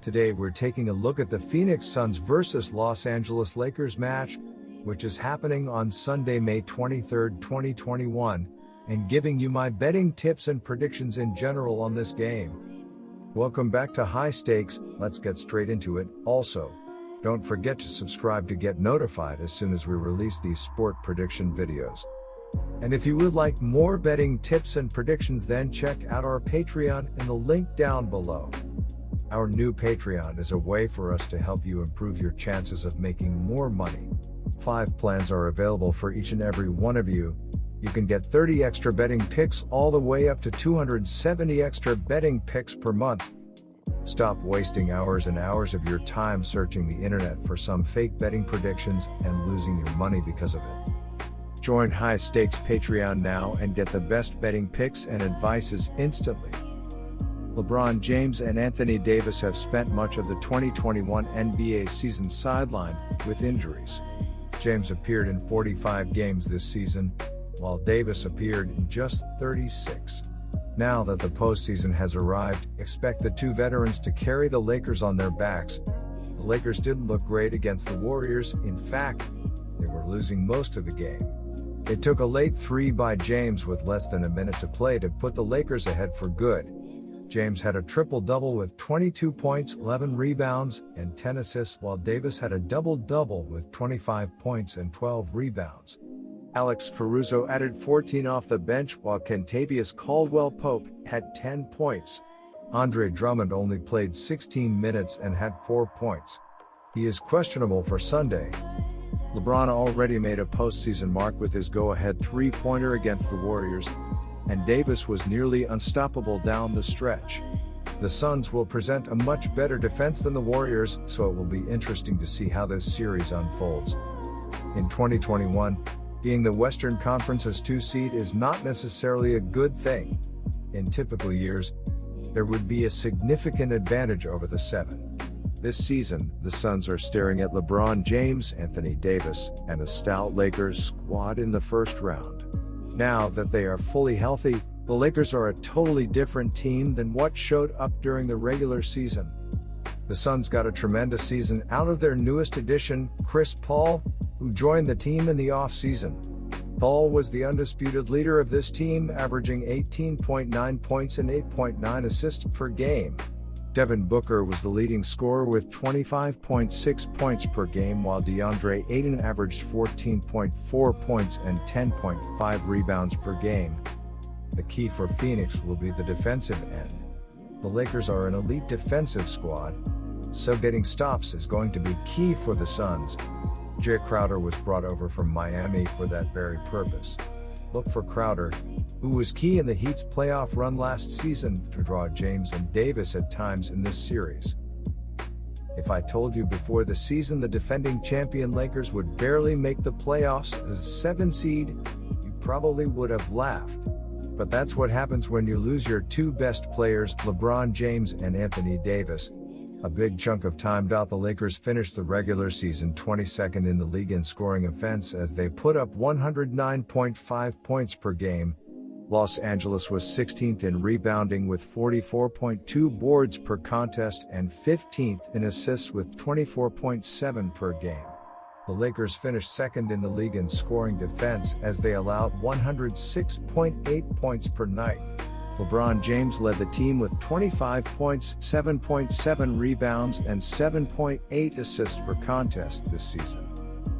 Today we're taking a look at the Phoenix Suns vs Los Angeles Lakers match, which is happening on Sunday, May 23, 2021, and giving you my betting tips and predictions in general on this game. Welcome back to High Stakes. Let's get straight into it. Also, don't forget to subscribe to get notified as soon as we release these sport prediction videos. And if you would like more betting tips and predictions, then check out our Patreon in the link down below. Our new Patreon is a way for us to help you improve your chances of making more money. 5 plans are available for each and every one of you. You can get 30 extra betting picks all the way up to 270 extra betting picks per month. Stop wasting hours and hours of your time searching the internet for some fake betting predictions and losing your money because of it. Join High Stakes Patreon now and get the best betting picks and advices instantly. LeBron James and Anthony Davis have spent much of the 2021 NBA season sidelined with injuries. James appeared in 45 games this season, while Davis appeared in just 36. Now that the postseason has arrived, expect the two veterans to carry the Lakers on their backs. The Lakers didn't look great against the Warriors. In fact, they were losing most of the game. It took a late three by James with less than a minute to play to put the Lakers ahead for good. James had a triple-double with 22 points, 11 rebounds, and 10 assists, while Davis had a double-double with 25 points and 12 rebounds. Alex Caruso added 14 off the bench, while Kentavious Caldwell-Pope had 10 points. Andre Drummond only played 16 minutes and had 4 points. He is questionable for Sunday. LeBron already made a postseason mark with his go-ahead three-pointer against the Warriors, and Davis was nearly unstoppable down the stretch. The Suns will present a much better defense than the Warriors, so it will be interesting to see how this series unfolds. In 2021, being the Western Conference's 2 seed is not necessarily a good thing. In typical years, there would be a significant advantage over the 7. This season, the Suns are staring at LeBron James, Anthony Davis, and a stout Lakers squad in the first round. Now that they are fully healthy, the Lakers are a totally different team than what showed up during the regular season. The Suns got a tremendous season out of their newest addition, Chris Paul, who joined the team in the off-season. Paul was the undisputed leader of this team, averaging 18.9 points and 8.9 assists per game. Devin Booker was the leading scorer with 25.6 points per game, while DeAndre Ayton averaged 14.4 points and 10.5 rebounds per game. The key for Phoenix will be the defensive end. The Lakers are an elite defensive squad, so getting stops is going to be key for the Suns. Jay Crowder was brought over from Miami for that very purpose. Look for Crowder, who was key in the Heat's playoff run last season, to draw James and Davis at times in this series. If I told you before the season the defending champion Lakers would barely make the playoffs as a 7 seed, you probably would have laughed. But that's what happens when you lose your 2 best players, LeBron James and Anthony Davis. A big chunk of time. The Lakers finished the regular season 22nd in the league in scoring offense as they put up 109.5 points per game. Los Angeles was 16th in rebounding with 44.2 boards per contest and 15th in assists with 24.7 per game. The Lakers finished second in the league in scoring defense as they allowed 106.8 points per night. LeBron James led the team with 25 points, 7.7 rebounds, and 7.8 assists per contest this season.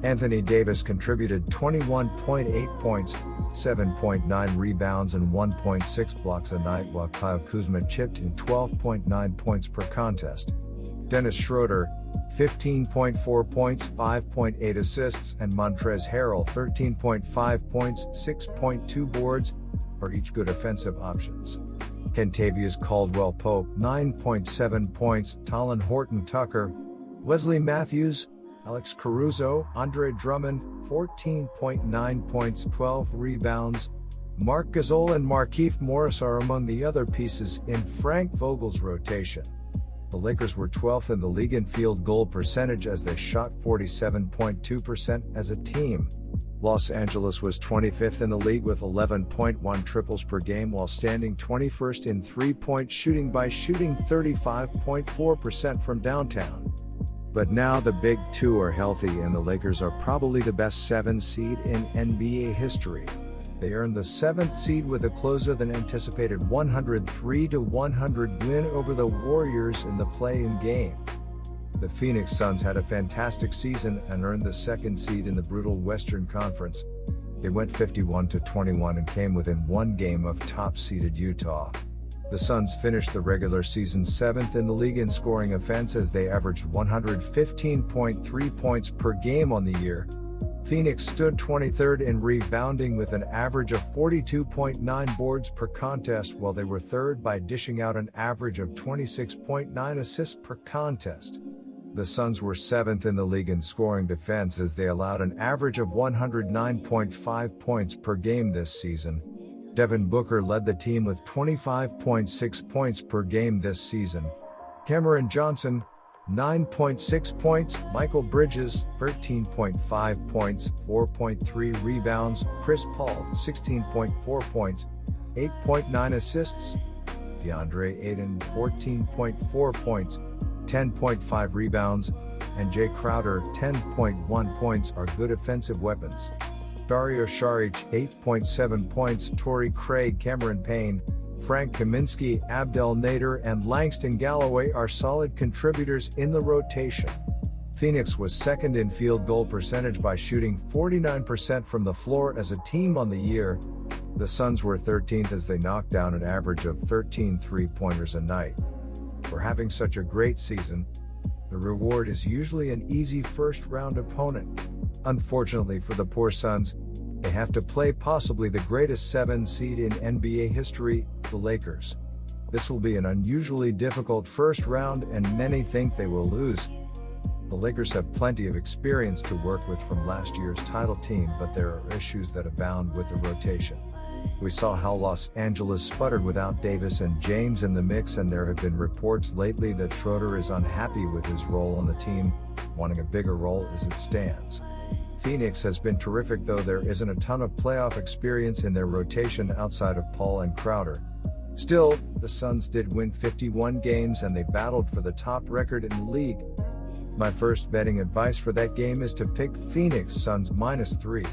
Anthony Davis contributed 21.8 points, 7.9 rebounds, and 1.6 blocks a night, while Kyle Kuzma chipped in 12.9 points per contest. Dennis Schroeder, 15.4 points, 5.8 assists, and Montrezl Harrell, 13.5 points, 6.2 boards, are each good offensive options. Kentavious Caldwell-Pope, 9.7 points, Talen Horton-Tucker, Wesley Matthews, Alex Caruso, Andre Drummond, 14.9 points, 12 rebounds. Marc Gasol and Markieff Morris are among the other pieces in Frank Vogel's rotation. The Lakers were 12th in the league in field goal percentage as they shot 47.2% as a team. Los Angeles was 25th in the league with 11.1 triples per game while standing 21st in three-point shooting by shooting 35.4% from downtown. But now the big two are healthy and the Lakers are probably the best 7 seed in NBA history. They earned the 7th seed with a closer than anticipated 103-100 win over the Warriors in the play-in game. The Phoenix Suns had a fantastic season and earned the 2nd seed in the brutal Western Conference. They went 51-21 and came within 1 game of top-seeded Utah. The Suns finished the regular season 7th in the league in scoring offense as they averaged 115.3 points per game on the year. Phoenix stood 23rd in rebounding with an average of 42.9 boards per contest while they were 3rd by dishing out an average of 26.9 assists per contest. The Suns were 7th in the league in scoring defense as they allowed an average of 109.5 points per game this season. Devin Booker led the team with 25.6 points per game this season. Cameron Johnson, 9.6 points, Michael Bridges, 13.5 points, 4.3 rebounds, Chris Paul, 16.4 points, 8.9 assists, DeAndre Ayton, 14.4 points, 10.5 rebounds, and Jay Crowder, 10.1 points are good offensive weapons. Dario Saric, 8.7 points, Torrey Craig, Cameron Payne, Frank Kaminsky, Abdel Nader and Langston Galloway are solid contributors in the rotation. Phoenix was 2nd in field goal percentage by shooting 49% from the floor as a team on the year. The Suns were 13th as they knocked down an average of 13 three-pointers a night. For having such a great season, the reward is usually an easy first-round opponent. Unfortunately for the poor Suns, they have to play possibly the greatest 7 seed in NBA history, the Lakers. This will be an unusually difficult first round and many think they will lose. The Lakers have plenty of experience to work with from last year's title team, but there are issues that abound with the rotation. We saw how Los Angeles sputtered without Davis and James in the mix, and there have been reports lately that Schroeder is unhappy with his role on the team, wanting a bigger role as it stands. Phoenix has been terrific, though there isn't a ton of playoff experience in their rotation outside of Paul and Crowder. Still, the Suns did win 51 games and they battled for the top record in the league. My first betting advice for that game is to pick Phoenix Suns -3.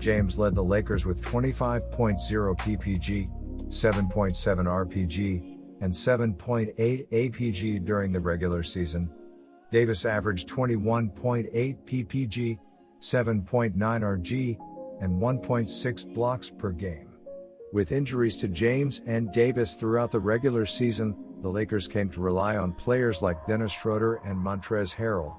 James led the Lakers with 25.0 PPG, 7.7 RPG, and 7.8 APG during the regular season. Davis averaged 21.8 PPG, 7.9 RG, and 1.6 blocks per game. With injuries to James and Davis throughout the regular season, the Lakers came to rely on players like Dennis Schroeder and Montrezl Harrell.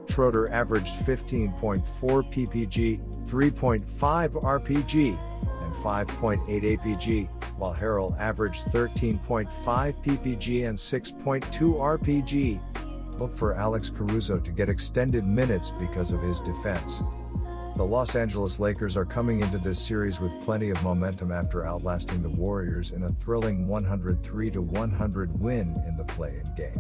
Schroeder averaged 15.4 PPG, 3.5 RPG, and 5.8 APG, while Harrell averaged 13.5 PPG and 6.2 RPG. Look for Alex Caruso to get extended minutes because of his defense. The Los Angeles Lakers are coming into this series with plenty of momentum after outlasting the Warriors in a thrilling 103-100 win in the play-in game.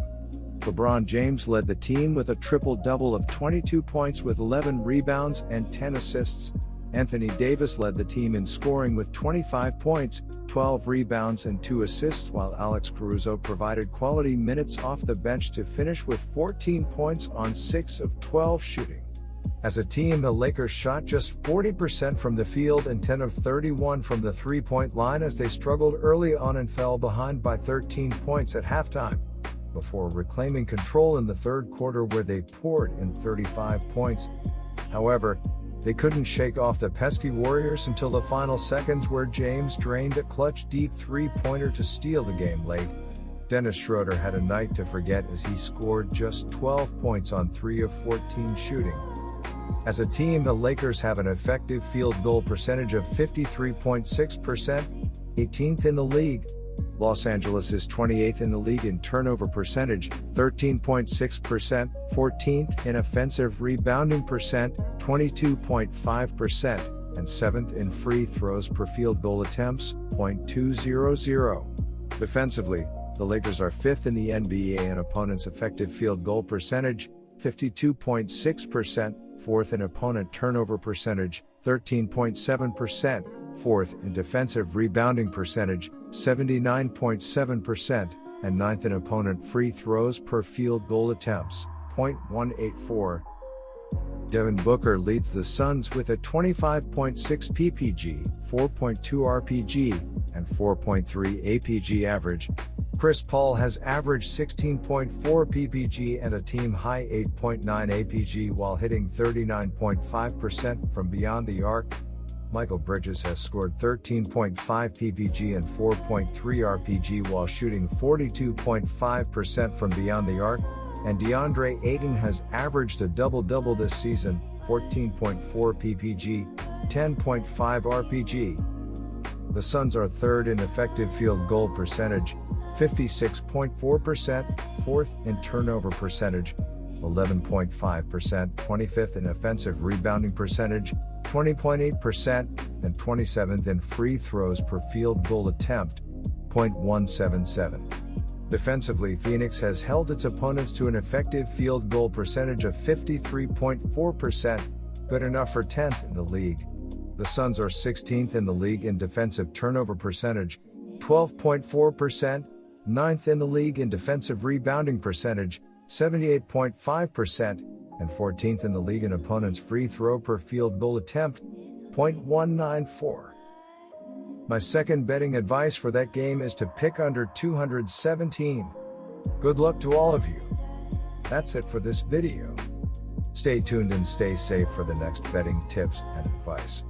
LeBron James led the team with a triple-double of 22 points with 11 rebounds and 10 assists. Anthony Davis led the team in scoring with 25 points, 12 rebounds and 2 assists, while Alex Caruso provided quality minutes off the bench to finish with 14 points on 6 of 12 shooting. As a team, the Lakers shot just 40% from the field and 10 of 31 from the three-point line as they struggled early on and fell behind by 13 points at halftime, before reclaiming control in the third quarter where they poured in 35 points. However, they couldn't shake off the pesky Warriors until the final seconds, where James drained a clutch deep three-pointer to steal the game late. Dennis Schroeder had a night to forget as he scored just 12 points on 3 of 14 shooting. As a team, the Lakers have an effective field goal percentage of 53.6%, 18th in the league. Los Angeles is 28th in the league in turnover percentage, 13.6%, 14th in offensive rebounding percent, 22.5%, and 7th in free throws per field goal attempts, .200. Defensively, the Lakers are 5th in the NBA in opponents' effective field goal percentage, 52.6%, 4th in opponent turnover percentage, 13.7%, 4th in defensive rebounding percentage, 79.7%, and 9th in opponent free throws per field goal attempts, 0.184. Devin Booker leads the Suns with a 25.6 PPG, 4.2 RPG, and 4.3 APG average. Chris Paul has averaged 16.4 PPG and a team-high 8.9 APG while hitting 39.5% from beyond the arc. Michael Bridges has scored 13.5 PPG and 4.3 RPG while shooting 42.5% from beyond the arc. And DeAndre Ayton has averaged a double-double this season, 14.4 PPG, 10.5 RPG. The Suns are third in effective field goal percentage, 56.4%, fourth in turnover percentage, 11.5%, 25th in offensive rebounding percentage, 20.8%, and 27th in free throws per field goal attempt, 0.177. Defensively, Phoenix has held its opponents to an effective field goal percentage of 53.4%, good enough for 10th in the league. The Suns are 16th in the league in defensive turnover percentage, 12.4%, 9th in the league in defensive rebounding percentage, 78.5%, and 14th in the league in opponents' free throw per field goal attempt, 0.194. My second betting advice for that game is to pick under 217. Good luck to all of you. That's it for this video. Stay tuned and stay safe for the next betting tips and advice.